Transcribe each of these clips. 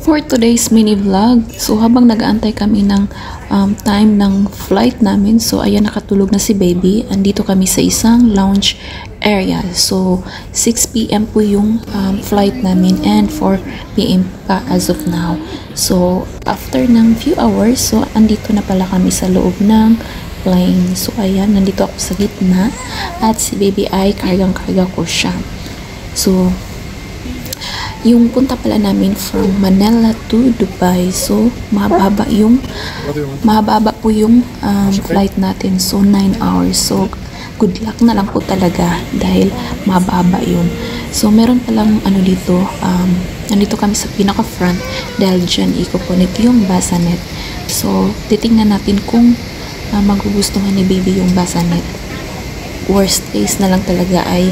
For today's mini vlog, so habang nag-aantay kami ng time ng flight namin, so ayan nakatulog na si baby. Andito kami sa isang lounge area. So 6 p.m. po yung flight namin and 4 p.m. pa as of now. So after ng few hours, so andito na pala kami sa loob ng plane. So ayan, nandito ako sa gitna at si baby ay kargang-karga ko siya. So yung punta pala namin from Manila to Dubai, so mahaba po yung flight natin, so 9 hours. So good luck na lang po talaga dahil mahaba yun. So meron palang ano dito, nandito kami sa pinaka front dahil dyan ikukunik yung bassinet. So titingnan natin kung magugustuhan ni baby yung bassinet. Worst case na lang talaga ay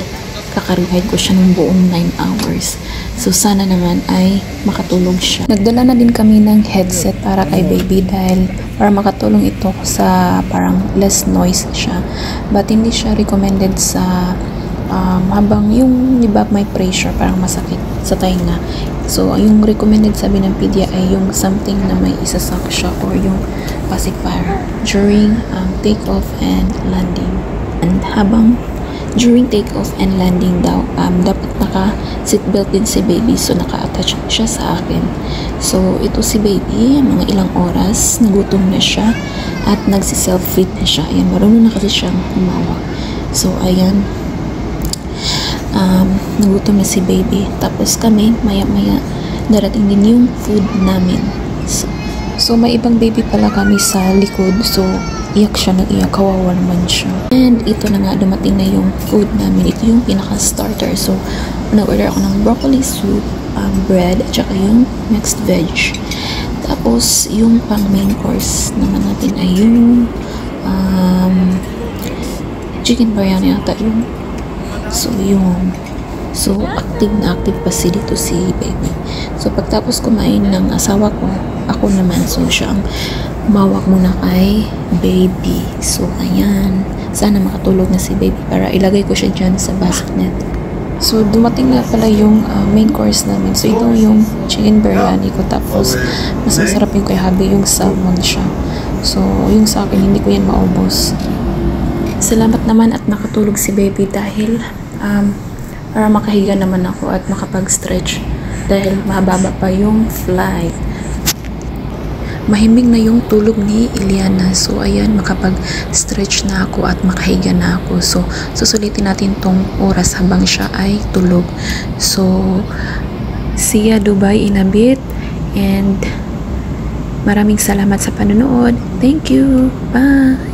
kakaruhin ko siya ng buong 9 hours. So sana naman ay makatulog siya. Nagdala na din kami ng headset para kay baby dahil para makatulong ito sa parang less noise siya. But hindi siya recommended sa habang yung diba may pressure, parang masakit sa tainga. So yung recommended sabi ng pedia ay yung something na may isasak siya or yung pacifier during take-off and landing. And habang during take-off and landing daw, dapat naka-seatbelt din si baby. So, naka-attach siya sa akin. So, ito si baby, mga ilang oras, nagutom na siya at nagsi-self-feed na siya. Ayan, marunong na kasi siyang humawak. So, ayan, nagutom na si baby. Tapos kami, maya-maya, darating din yung food namin. So, may ibang baby pala kami sa likod. So, iyak siya ng iyak, kawawa naman siya. And ito na nga, dumating na yung food namin. Ito yung pinaka-starter. So, nag-order ako ng broccoli soup, bread, at saka yung mixed veg. Tapos, yung pang main course naman natin ay yung chicken biryani ata yung. So, yung active na active pa dito si baby. So, pagtapos kumain ng asawa ko, ako naman, so siya ang mawak muna kay baby. So, ayan. Sana makatulog na si baby para ilagay ko siya dyan sa bassinet. So, dumating na pala yung main course namin. So, ito yung chicken biryani ko. Tapos, mas masarap yung kay hubby, yung salmon siya. So, yung sa akin, hindi ko yan maubos. Salamat naman at nakatulog si baby dahil para makahiga naman ako at makapag-stretch dahil mahaba pa yung flight. Mahimig na yung tulog ni Iliana. So, ayan, makapag-stretch na ako at makahiga na ako. So, susulitin natin tong oras habang siya ay tulog. So, see ya Dubai in a bit. And maraming salamat sa panonood. Thank you. Bye!